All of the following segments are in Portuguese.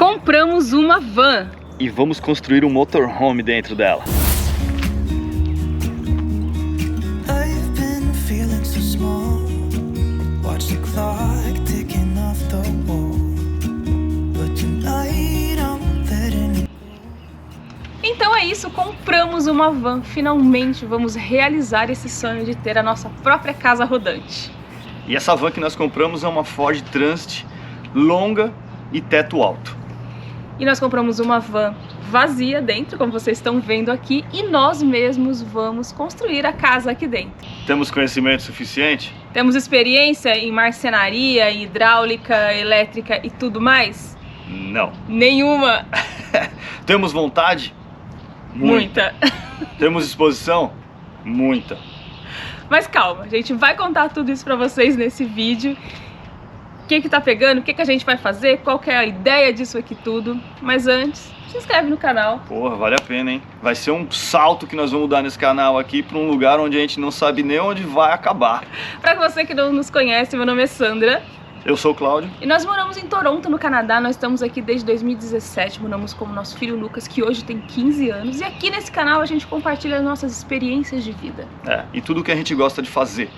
Compramos uma van e vamos construir um motorhome dentro dela. Então é isso, compramos uma van. Finalmente vamos realizar esse sonho de ter a nossa própria casa rodante. E essa van que nós compramos é uma Ford Transit longa e teto alto. E nós compramos uma van vazia dentro, como vocês estão vendo aqui, e nós mesmos vamos construir a casa aqui dentro. Temos conhecimento suficiente? Temos experiência em marcenaria, hidráulica, elétrica e tudo mais? Não. Nenhuma. Temos vontade? Muita. Temos disposição? Muita. Mas calma, a gente vai contar tudo isso pra vocês nesse vídeo. O que tá pegando, o que a gente vai fazer, qual que é a ideia disso aqui tudo. Mas antes, se inscreve no canal. Porra, vale a pena, hein? Vai ser um salto que nós vamos dar nesse canal aqui pra um lugar onde a gente não sabe nem onde vai acabar. Pra você que não nos conhece, meu nome é Sandra. Eu sou o Cláudio. E nós moramos em Toronto, no Canadá. Nós estamos aqui desde 2017. Moramos com o nosso filho Lucas, que hoje tem 15 anos. E aqui nesse canal a gente compartilha as nossas experiências de vida. E tudo que a gente gosta de fazer,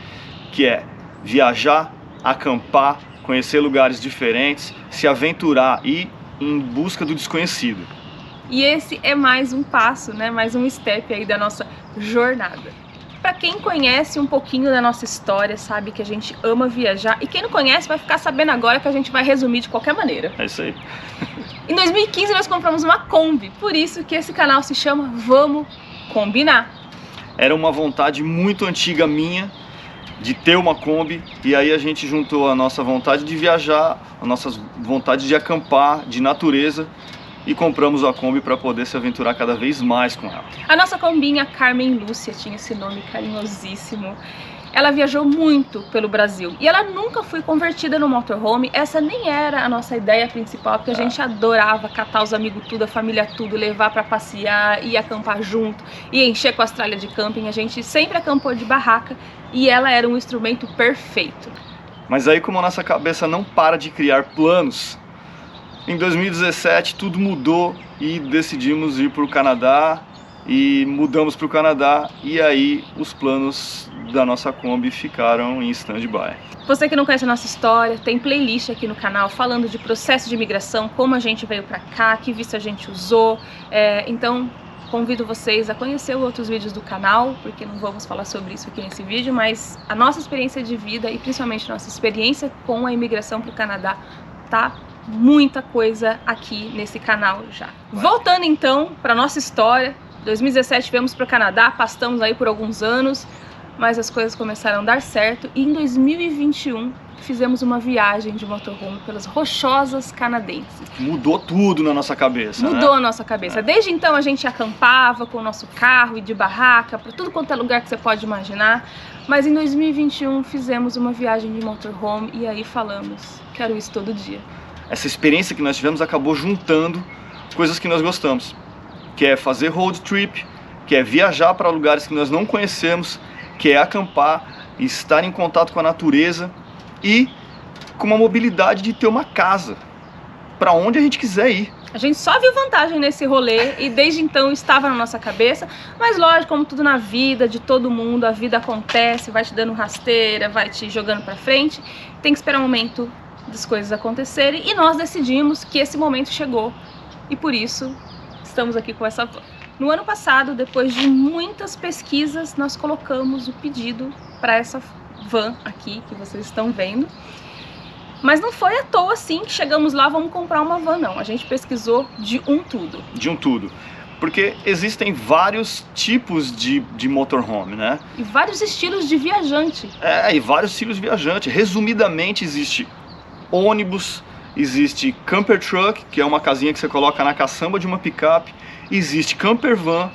que é viajar, acampar, conhecer lugares diferentes, se aventurar e ir em busca do desconhecido. E esse é mais um passo, né? Mais um step aí da nossa jornada. Pra quem conhece um pouquinho da nossa história, sabe que a gente ama viajar. E quem não conhece vai ficar sabendo agora que a gente vai resumir de qualquer maneira. É isso aí. Em 2015 nós compramos uma Kombi, por isso que esse canal se chama Vamos Combinar. Era uma vontade muito antiga minha de ter uma Kombi, e aí a gente juntou a nossa vontade de viajar, a nossa vontade de acampar, de natureza, e compramos a Kombi para poder se aventurar cada vez mais com ela. A nossa Kombinha Carmen Lúcia tinha esse nome carinhosíssimo. Ela viajou muito pelo Brasil e ela nunca foi convertida no motorhome. Essa nem era a nossa ideia principal, porque a gente adorava catar os amigos tudo, a família tudo, levar para passear, ir acampar junto, e encher com as tralhas de camping. A gente sempre acampou de barraca e ela era um instrumento perfeito. Mas aí, como a nossa cabeça não para de criar planos, em 2017 tudo mudou e decidimos ir para o Canadá, e mudamos para o Canadá, e aí os planos da nossa Kombi ficaram em stand-by. Você que não conhece a nossa história, tem playlist aqui no canal falando de processo de imigração, como a gente veio para cá, que visto a gente usou, então convido vocês a conhecer outros vídeos do canal, porque não vamos falar sobre isso aqui nesse vídeo, mas a nossa experiência de vida e principalmente nossa experiência com a imigração para o Canadá tá muita coisa aqui nesse canal já. Voltando então para nossa história, 2017 viemos para o Canadá, pastamos aí por alguns anos, mas as coisas começaram a dar certo e em 2021 fizemos uma viagem de motorhome pelas Rochosas Canadenses. Mudou tudo na nossa cabeça, Mudou a nossa cabeça. Desde então a gente acampava com o nosso carro e de barraca para tudo quanto é lugar que você pode imaginar, mas em 2021 fizemos uma viagem de motorhome e aí falamos, quero isso todo dia. Essa experiência que nós tivemos acabou juntando coisas que nós gostamos, que é fazer road trip, que é viajar para lugares que nós não conhecemos, que é acampar, estar em contato com a natureza e com uma mobilidade de ter uma casa para onde a gente quiser ir. A gente só viu vantagem nesse rolê e desde então estava na nossa cabeça, mas lógico, como tudo na vida, de todo mundo, a vida acontece, vai te dando rasteira, vai te jogando para frente, tem que esperar um momento das coisas acontecerem e nós decidimos que esse momento chegou e por isso estamos aqui com essa van. No ano passado, depois de muitas pesquisas, nós colocamos o pedido para essa van aqui que vocês estão vendo, mas não foi à toa assim que chegamos lá, vamos comprar uma van, não. A gente pesquisou de um tudo. De um tudo. Porque existem vários tipos de motorhome, né? E vários estilos de viajante. E vários estilos de viajante. Resumidamente, existe ônibus, existe camper truck, que é uma casinha que você coloca na caçamba de uma picape, existe camper van,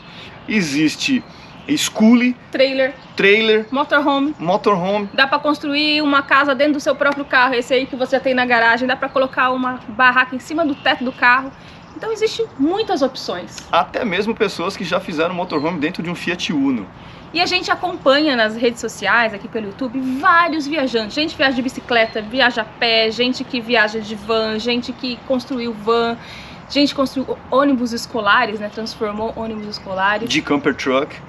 existe schoolie, trailer, motorhome. Dá para construir uma casa dentro do seu próprio carro, esse aí que você já tem na garagem, dá para colocar uma barraca em cima do teto do carro Então existem muitas opções. Até mesmo pessoas que já fizeram motorhome dentro de um Fiat Uno. E a gente acompanha nas redes sociais, aqui pelo YouTube, vários viajantes. Gente que viaja de bicicleta, viaja a pé, gente que viaja de van, gente que construiu van, gente que construiu ônibus escolares, né? Transformou ônibus escolares. De camper truck.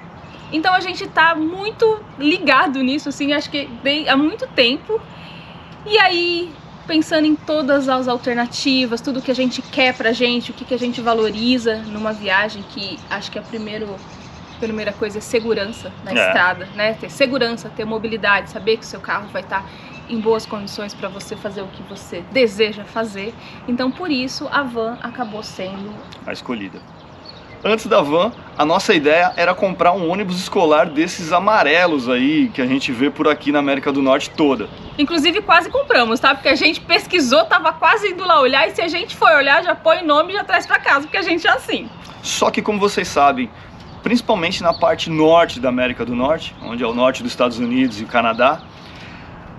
Então a gente tá muito ligado nisso, assim, acho que há muito tempo. E aí, pensando em todas as alternativas, tudo que a gente quer pra gente, o que a gente valoriza numa viagem, que acho que a primeira coisa é segurança na estrada, né? Ter segurança, ter mobilidade, saber que o seu carro vai estar em boas condições para você fazer o que você deseja fazer. Então, por isso, a van acabou sendo a escolhida. Antes da van, a nossa ideia era comprar um ônibus escolar desses amarelos aí, que a gente vê por aqui na América do Norte toda. Inclusive quase compramos, tá? Porque a gente pesquisou, tava quase indo lá olhar, e se a gente for olhar, já põe nome e já traz pra casa, porque a gente é assim. Só que, como vocês sabem, principalmente na parte norte da América do Norte, onde é o norte dos Estados Unidos e o Canadá,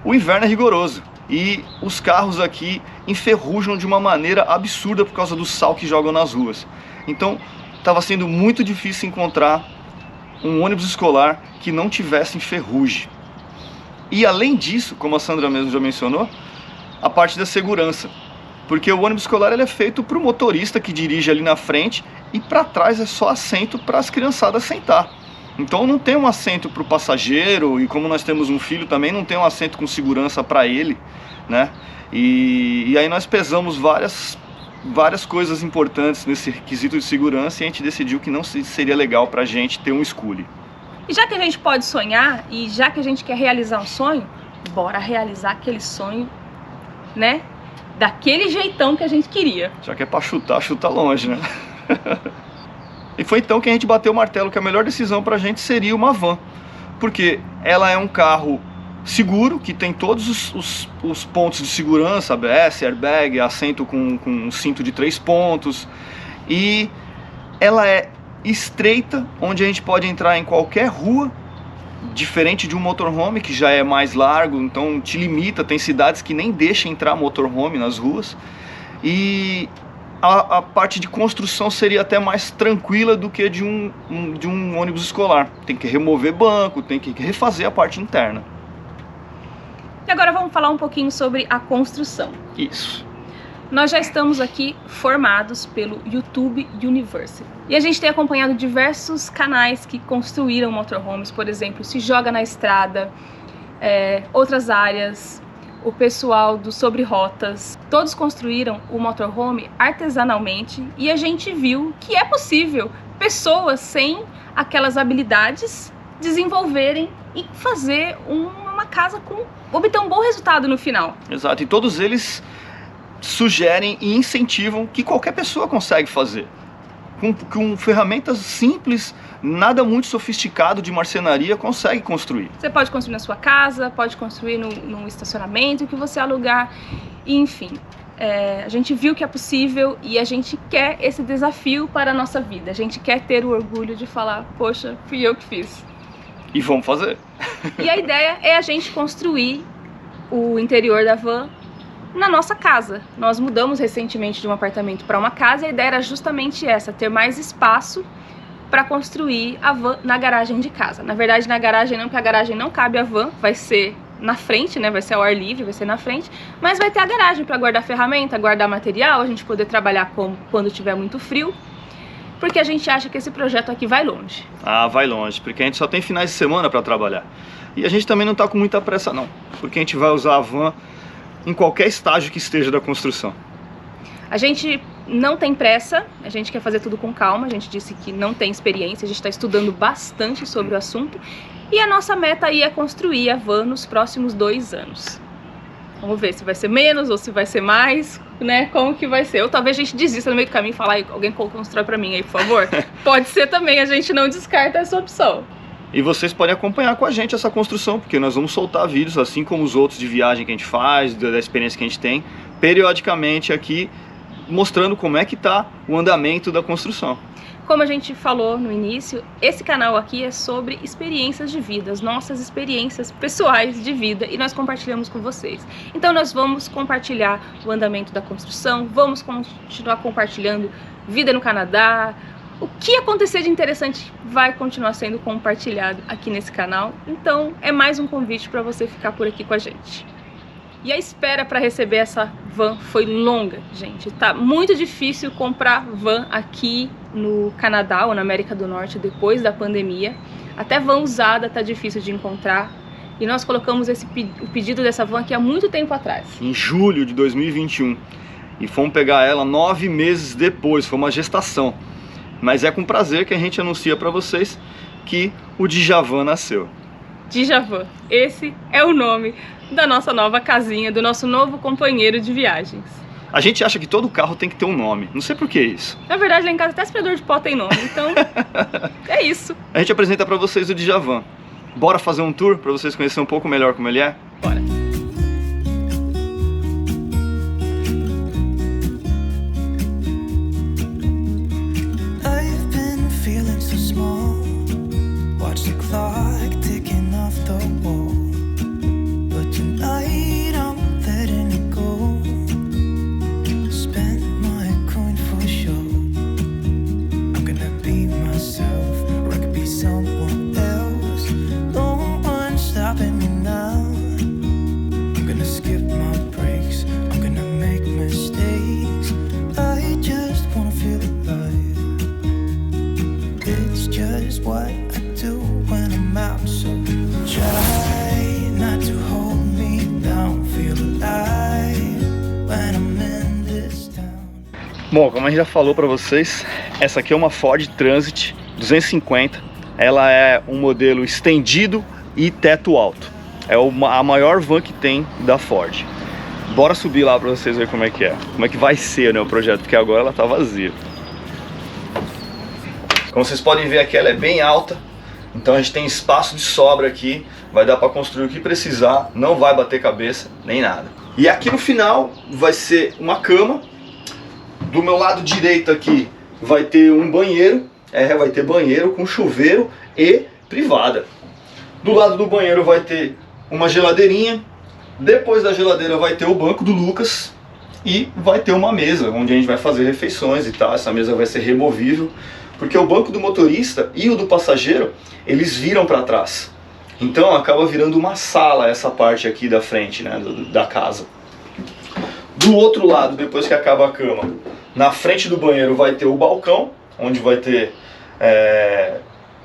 o inverno é rigoroso. E os carros aqui enferrujam de uma maneira absurda por causa do sal que jogam nas ruas. Então, estava sendo muito difícil encontrar um ônibus escolar que não tivesse ferrugem. E além disso, como a Sandra mesmo já mencionou, a parte da segurança. Porque o ônibus escolar ele é feito para o motorista que dirige ali na frente e para trás é só assento para as criançadas sentar. Então não tem um assento para o passageiro, e como nós temos um filho também, não tem um assento com segurança para ele, né? E aí nós pesamos várias coisas importantes nesse quesito de segurança e a gente decidiu que não seria legal pra gente ter um Schoolie. E já que a gente pode sonhar, e já que a gente quer realizar um sonho, bora realizar aquele sonho, né? Daquele jeitão que a gente queria. Já que é pra chutar, chuta longe, né? E foi então que a gente bateu o martelo que a melhor decisão pra gente seria uma van. Porque ela é um carro seguro, que tem todos os pontos de segurança, ABS, airbag, assento com um cinto de 3 pontos. E ela é estreita, onde a gente pode entrar em qualquer rua, diferente de um motorhome que já é mais largo, então te limita, tem cidades que nem deixam entrar motorhome nas ruas. E a parte de construção seria até mais tranquila do que de um ônibus escolar. Tem que remover banco, tem que refazer a parte interna. E agora vamos falar um pouquinho sobre a construção. Isso. Nós já estamos aqui formados pelo YouTube University. E a gente tem acompanhado diversos canais que construíram motorhomes, por exemplo, Se Joga na Estrada, outras áreas, o pessoal do Sobre Rotas. Todos construíram o motorhome artesanalmente e a gente viu que é possível pessoas sem aquelas habilidades desenvolverem e fazer uma casa obter um bom resultado no final. Exato, e todos eles sugerem e incentivam que qualquer pessoa consegue fazer. Com ferramentas simples, nada muito sofisticado de marcenaria, consegue construir. Você pode construir na sua casa, pode construir num estacionamento que você alugar, enfim. A gente viu que é possível e a gente quer esse desafio para a nossa vida. A gente quer ter o orgulho de falar, poxa, fui eu que fiz. E vamos fazer. E a ideia é a gente construir o interior da van na nossa casa. Nós mudamos recentemente de um apartamento para uma casa e a ideia era justamente essa, ter mais espaço para construir a van na garagem de casa. Na verdade, na garagem não, porque a garagem não cabe a van, vai ser na frente, né? Vai ser ao ar livre, vai ser na frente, mas vai ter a garagem para guardar ferramenta, guardar material, a gente poder trabalhar quando tiver muito frio. Porque a gente acha que esse projeto aqui vai longe. Ah, vai longe, porque a gente só tem finais de semana para trabalhar. E a gente também não está com muita pressa não, porque a gente vai usar a van em qualquer estágio que esteja da construção. A gente não tem pressa, a gente quer fazer tudo com calma, a gente disse que não tem experiência, a gente está estudando bastante sobre o assunto. E a nossa meta aí é construir a van nos próximos 2 anos. Vamos ver se vai ser menos ou se vai ser mais, né? Como que vai ser? Ou talvez a gente desista no meio do caminho e falar, alguém constrói pra mim aí, por favor. Pode ser também, a gente não descarta essa opção. E vocês podem acompanhar com a gente essa construção, porque nós vamos soltar vídeos, assim como os outros de viagem que a gente faz, da experiência que a gente tem, periodicamente aqui, mostrando como é que tá o andamento da construção. Como a gente falou no início, esse canal aqui é sobre experiências de vida, as nossas experiências pessoais de vida, e nós compartilhamos com vocês. Então nós vamos compartilhar o andamento da construção, vamos continuar compartilhando vida no Canadá, o que acontecer de interessante vai continuar sendo compartilhado aqui nesse canal. Então é mais um convite para você ficar por aqui com a gente. E a espera para receber essa van foi longa, gente. Tá muito difícil comprar van aqui no Canadá ou na América do Norte depois da pandemia. Até van usada tá difícil de encontrar. E nós colocamos o pedido dessa van aqui há muito tempo atrás. Em julho de 2021. E fomos pegar ela 9 meses depois, foi uma gestação. Mas é com prazer que a gente anuncia para vocês que o Djavan nasceu. Djavan, esse é o nome da nossa nova casinha, do nosso novo companheiro de viagens. A gente acha que todo carro tem que ter um nome, não sei por que isso. Na verdade, lá em casa até aspirador de pó tem nome, então é isso. A gente apresenta para vocês o Djavan. Bora fazer um tour para vocês conhecerem um pouco melhor como ele é? Bora. Bom, como a gente já falou para vocês, essa aqui é uma Ford Transit 250. Ela é um modelo estendido e teto alto. É a maior van que tem da Ford. Bora subir lá para vocês verem como é que é. Como é que vai ser, né, o projeto, porque agora ela tá vazia. Como vocês podem ver aqui, ela é bem alta. Então a gente tem espaço de sobra aqui. Vai dar para construir o que precisar. Não vai bater cabeça, nem nada. E aqui no final vai ser uma cama. Do meu lado direito aqui vai ter um banheiro, vai ter banheiro com chuveiro e privada. Do lado do banheiro vai ter uma geladeirinha, depois da geladeira vai ter o banco do Lucas e vai ter uma mesa onde a gente vai fazer refeições e tal. Essa mesa vai ser removível, porque o banco do motorista e o do passageiro, eles viram para trás. Então acaba virando uma sala essa parte aqui da frente, né, da casa. Do outro lado, depois que acaba a cama, na frente do banheiro vai ter o balcão, onde vai ter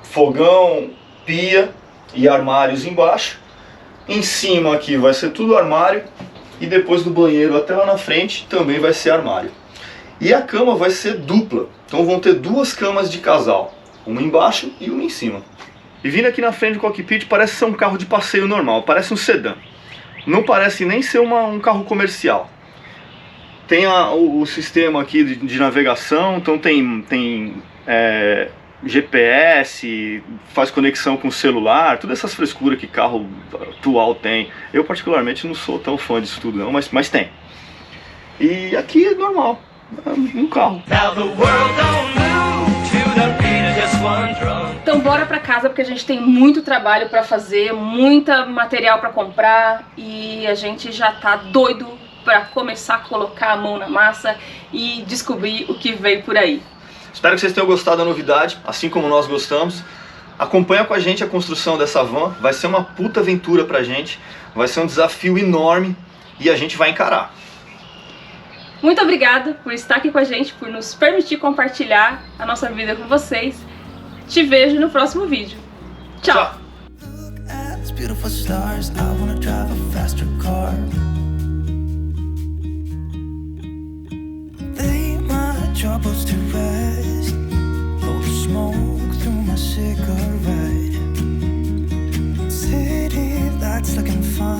fogão, pia e armários embaixo. Em cima aqui vai ser tudo armário. E depois do banheiro até lá na frente também vai ser armário. E a cama vai ser dupla. Então vão ter duas camas de casal. Uma embaixo e uma em cima. E vindo aqui na frente do cockpit parece ser um carro de passeio normal. Parece um sedã. Não parece nem ser um carro comercial. Tem o sistema aqui de navegação, então tem GPS, faz conexão com o celular, todas essas frescuras que carro atual tem. Eu particularmente não sou tão fã disso tudo não, mas tem. E aqui é normal, é um carro. Então bora pra casa porque a gente tem muito trabalho pra fazer, muita material pra comprar e a gente já tá doido para começar a colocar a mão na massa e descobrir o que veio por aí. Espero que vocês tenham gostado da novidade, assim como nós gostamos. Acompanha com a gente a construção dessa van, vai ser uma puta aventura pra gente, vai ser um desafio enorme e a gente vai encarar. Muito obrigada por estar aqui com a gente, por nos permitir compartilhar a nossa vida com vocês. Te vejo no próximo vídeo. Tchau! Troubles to rest, blow the smoke through my cigarette. City lights looking fine.